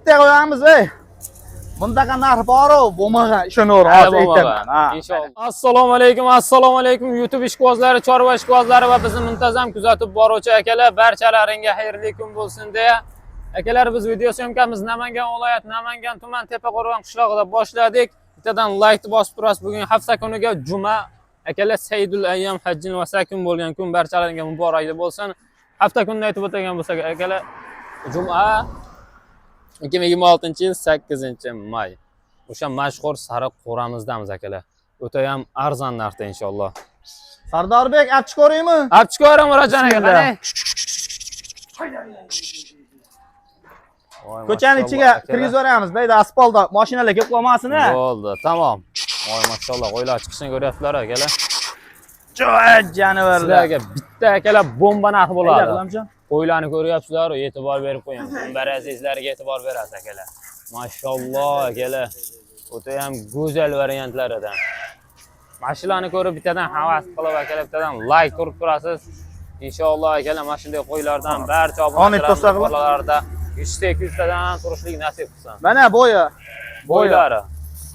bitta qo'yamiz, ey. Bundaqa narx bor-ku, bo'lmagan ishonaver, hozir aytaman. Assalomu alaykum YouTube ishqibozlari, chorva ishqibozlari va bizni muntazam kuzatib boruvchi akalar, barchalaringga xayrli kun bo'lsin deya. Akalar, biz video syomkamiz Namangan viloyat, Namangan tuman Tepaqo'rg'on qishlog'ida boshladik. Bittadan like bosib turasiz. Bugun hafta kuniga juma. Akalar, Sayyidul Ayyam hajjin va sakin bo'lgan kun barchalaringga muborak bo'lsin. Hafta kunini aytib o'tgan bo'lsak, akalar, juma 2026-yil 8-may. O'sha mashhur sariq qo'ramizdamiz akalar. O'ta ham arzon narxda inshaalloh. Sardorbek, olib chiqoraymi? Olib chiqoring Murodjon aka, qani. Ko'chaning ichiga kirgizib bayda asfaltda mashinalar kelib qolmasin. Bo'ldi, tamom. Voy mashalloh, qo'ylar chiqishini ko'ryapsizlar akalar. Joy jonivorlar. Sizlarga bitta akalar bomba narxi bo'ladi. Qo'ylarni ko'ryapsizlar, e'tibor berib qo'ying. Bar azizlarga e'tibor berasiz akalar. Mashalloh akalar. O'ta ham go'zal variantlaridan. Mashinani ko'rib bittadan havas qilib akalar, bittadan like urib turasiz. Inshaalloh akalar, mana shunday qo'ylardan barcha obunachilarda 100-200 tadan turishlik nasib qilsin. Mana bo'ylari.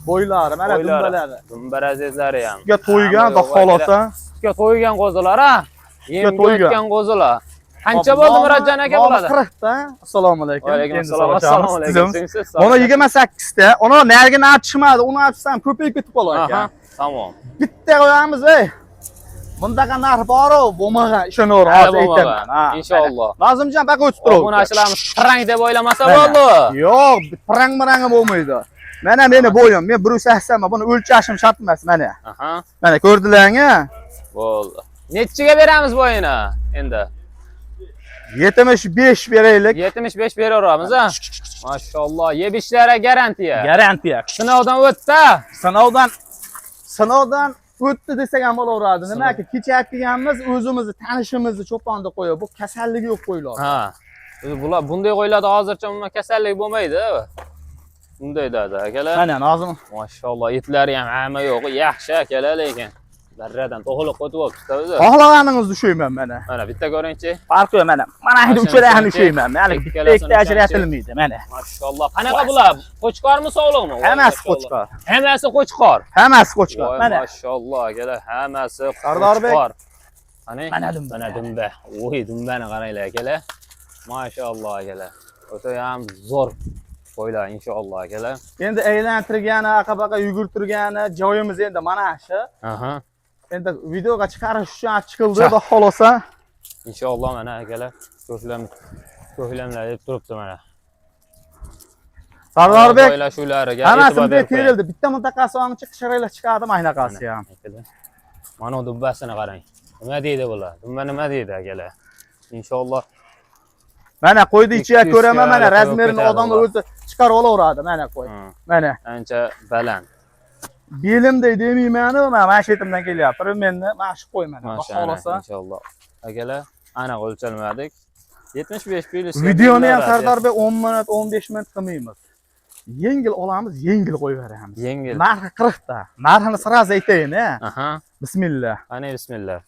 Bo'ylari, mana dumbalari. Dumbar azizlari ham. Sizga to'ygan xohlasa, sizga to'ygan qo'zilar, ha? Yem qo'ygan qo'zilar. Qancha bo'ldi Murodjon aka bo'ladi? 40 ta. Assalomu alaykum. Va alaykum assalom. Assalomu alaykum. Mana 28 ta. Uni narigini achishmadi. Uni achsam ko'payib ketib qolar ekan. Tamom. Bitta qo'yamiz, ey. Bundaqa narx bor-ku, bo'lmagan ishonaver, hozir aytaman. Inshaalloh. Nozimjon baqa o'tib turibdi. Obunachilarimiz parang deb o'ylamasa bo'ldi. Yo'q, parang-marang bo'lmaydi. Mana meni bo'yim, men 180 buni o'lchashim shart emas, mana. Mana ko'rdilar-a? Bo'ldi. Nechiga beramiz bo'yini endi? 75 beraylik. 75 beraveramiz, ha? Mashalloh, yebishlari garantiya. Garantiya. Sinovdan o'tdi. Sinovdan o'tdi desak ham bo'laveradi. Nimaki, kecha kelganmiz, o'zimizni tanishimizni cho'ponda qo'yib, bu kasalligi yo'q qo'ylar. Ha. Bular bunday qo'ylarda hozircha umuman kasallik bo'lmaydi. Bunday dedi akalar. Mana nozim. Mashalloh, etlari ham hamma yo'q, yaxshi akalar lekin. Darradan to'g'liq o'tib olibdi o'zi. Xohlaganingizni ushlayman mana. Mana bitta ko'ringchi. Farqi yo'q mana. Mana endi uchalarini ushlayman. Mana bitta ajratilmaydi mana. Mashalloh. Qanaqa bular? Qo'chqormi, sog'liqmi? Hammasi qo'chqor. Hammasi qo'chqor. Hammasi qo'chqor. Mana. Mashalloh akalar, hammasi Sardorbek. qo'chqor. Qani? Mana dumba. Voy, dumbani qaranglar akalar. Mashalloh akalar. O'ta ham zo'r qo'ylar inshaalloh akalar. Endi aylantirgani, aqabaqa yugurtirgani joyimiz endi mana shu. Endi videoga chiqarish uchun chiqildi, xudo xolosa. Inshaalloh mana akalar, ko'hlamlar deb turibdi mana. Sardorbek joylashuvlariga e'tibor berib terildi. Bitta mintaqasi onchi qishiraylar chiqadi maynaqasi ham. Mana dumbasini qarang. Nima deydi bular? Dumba nima deydi akalar? Inshaalloh. Mana qo'ydi ichiga ko'raman, mana razmerini odamlar o'zi chiqarib olaveradi, mana qo'y. Mana ancha baland. Belimday demayman, mana shu yetimdan kelyapti. Meni mana shu qo'y mana. Xohlasa inshaalloh. Akalar, aniq o'lchalmadik. 75 plyus. Videoni ham Sardorbek 10 minut, 15 minut qilmaymiz. Yengil olamiz, yengil qo'yaveramiz. Yengil. Narxi 40 ta. Narxini siraz aytayin-a. Bismillah. Qani bismillah.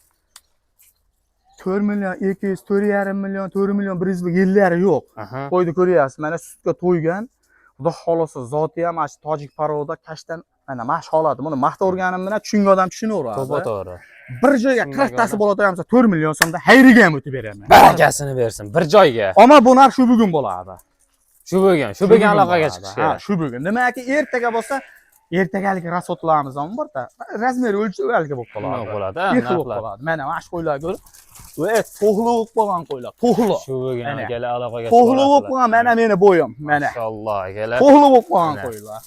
4 million 200, 4,5 million, 4 million 100 yillari yo'q. Qo'yni ko'ryapsiz, mana sutga to'ygan. Xudo xolosa zoti ham mana tojik paroda kashdan mana mash holati. Buni maqta o'rganim bilan tushungan odam tushunaveradi. To'g'ri. Bir joyga 40 tasi bo'ladigansa 4 million so'mda hayriga ham o'tib beraman. Barakasini bersin, bir joyga. Ammo bu narx shu bugun bo'ladi. Shu bugun aloqaga chiqish kerak. Shu bugun. Nimaki ertaga bo'lsa, ertagalik rasotlarimiz ham borda. Razmeri o'lchab bo'lib qoladi. Narxlar. Mana shu qo'ylar ko'rib. To'g'liq bo'lgan qo'ylar. To'g'liq. Shu bugun akalar aloqaga to'g'liq bo'lgan mana meni bo'yim. Mana. Mashalloh akalar. To'g'liq bo'lgan qo'ylar.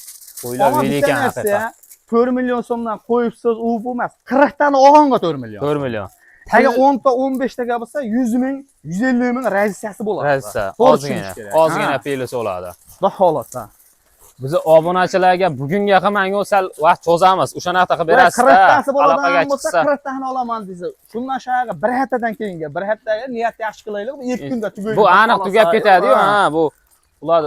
Qo'ylar velikan haqiqatan. 4 million so'mdan qo'yibsiz, u bo'lmas. 40 tani olganga 4 million. 4 million. Taga 10 ta 15 taga bo'lsa 100 ming, 150 ming raziyasi bo'ladi. Raziyasi. Ozgina plyus bo'ladi. Xudo xolasa. Biz obunachilarga bugunga qilmanga sal vaqt cho'zamiz. O'sha narxda qilib berasiz. 40 tasi bo'ladigan bo'lsa 40 tani olaman desa, shundan shayga bir haftadan keyinga, bir haftaga niyat yaxshi qilaylik, 2 kunda tugaydi. Bu aniq tugab ketadi-yu, ha, bu ular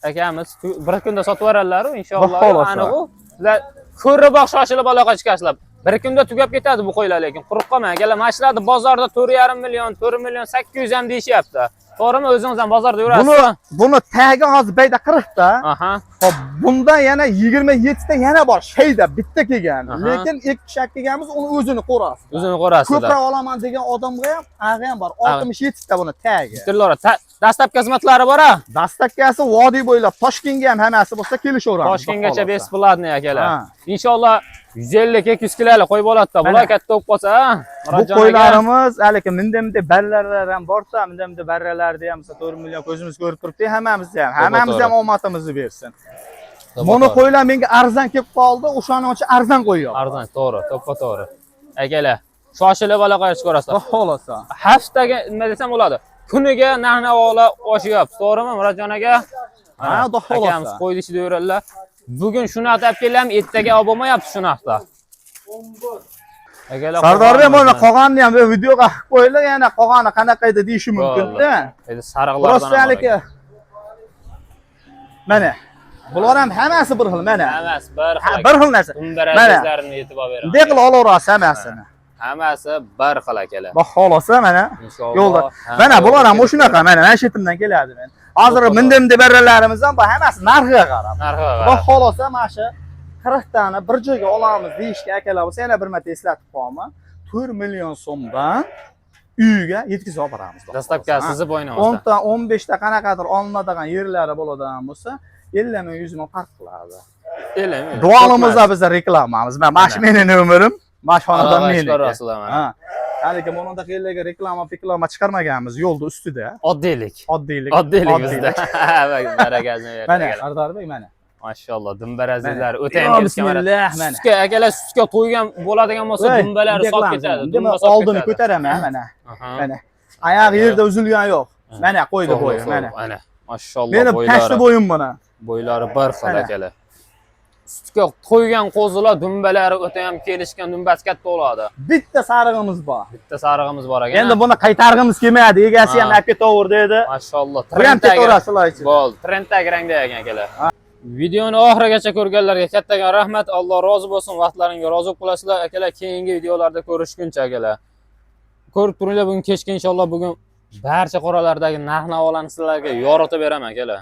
akamiz bir kunda sotib yuboradilar-ku, inshaalloh. Aniq u. Sizlar ko'rib shoshilib aloqa chiqasizlar. Bir kunda tugab ketadi bu qo'ylar, lekin quruq qolmang. Akalar, mashlarni bozorda 4,5 million, 4 million 800 ham deyishyapti. To'g'rimi? O'zingiz ham bozorda yurasiz. Buni tagi hozir bayda 40 ta. Aha. Hop, bunda yana 27 ta yana bor. Sheyda bitta kelgan. Lekin ikki shak kelganmiz, uni o'zini ko'rasiz. O'zini ko'rasiz. Ko'proq olaman degan odamga ham, ag'i ham bor. 67 ta buni tagi. Tillara, dastlabki xizmatlari bor-a? Dastlabkasi vodiy bo'ylab Toshkentga ham hammasi bo'lsa kelishaveramiz. Toshkentgacha besplatniy akalar. Inshaalloh 150-200 kilolik qo'y bo'ladi-da. Bular katta bo'lib qolsa, bu qo'ylarimiz haligi minda barralar ham bor-da, minda barralarni ham 4 million ko'zimiz ko'rib turibdi, hammamiz ham omadimizni bersin. Buni qo'ylar menga arzon kelib qoldi, o'shaning uchun arzon qo'yyoq. Arzon, to'g'ri, to'g'ri. Akalar, shoshilib aloqa chiqarasiz. Xohlasa. Haftaga nima desam bo'ladi? Kuniga narx-navolar oshyapti, to'g'rimi Murodjon aka? Ha, xudo xohlasa. Akamiz qo'ydi ichida yuradilar. Bugun shunaqta olib kelam, ertaga olib bo'lmayapti shunaqta. Akalar, Sardorda mana qolganni ham videoga qilib qo'yinglar, yana qolgani qanaqa edi deyishi mumkin-da. Endi sariqlardan. Mana bular ham hammasi bir xil, mana. Hammasi bir xil. Bir xil narsa. Dumbarazlarini e'tibor beraman. Bunday qilib olaverasiz hammasini. Hammasi bir xil akalar. Xudo xolasa mana yo'lda. Mana bular ham shunaqa, mana shetimdan keladi men. Hozir minda barralarimiz ham bor, hammasi narxiga qarab. Xudo xolasa mana shu 40 tani bir joyga olamiz deyishga akalar bo'lsa, yana bir marta eslatib qo'yaman. 4 million so'mdan uyga yetkazib olib boramiz. Dastlabki sizni bo'yningizda. 10 ta, 15 ta qanaqadir olinadigan yerlari bo'ladigan bo'lsa, 50 ming 100 ming farq qiladi. 50 ming. Dualimizda biz reklamamiz. Mana shu mening nomerim, mana shu xonadan meniki. Ha. Haligi bundan qayerga reklama chiqarmaganmiz yo'lda ustida. Oddiylik. Oddiylik bizda. Barakasini berdi. Mana Sardarbek mana. Mashalloh, dumbarazlar o'ta ham bismillah mana. Sutga akalar sutga to'ygan bo'ladigan bo'lsa dumbalari sop ketadi. Oldini ko'taraman mana. Mana. Oyoq yerda uzilgan yo'q. Mana qo'ydi bo'yi mana. Mana. Mashalloh Meni tashli bo'yim mana. Bo'ylari bir xil akalar. Sutga to'ygan qo'zilar dumbalari o'ta ham kelishgan, dumbasi katta bo'ladi. Bitta sarig'imiz bor. Bitta sarig'imiz bor ekan. Endi buni qaytarg'imiz kelmaydi. Egasi ham olib ketaver dedi. Mashalloh. Bu ham ketaverasizlar ichida. Bo'ldi. Trenddagi rangda ekan akalar. Videoni oxirigacha ko'rganlarga kattagan rahmat. Alloh rozi bo'lsin. Vaqtlaringga rozi bo'lasizlar akalar. Keyingi videolarda ko'rishguncha akalar. Ko'rib turinglar, bugun kechga inshaalloh bugun barcha qoralardagi narx-navolarni sizlarga yoritib beraman akalar.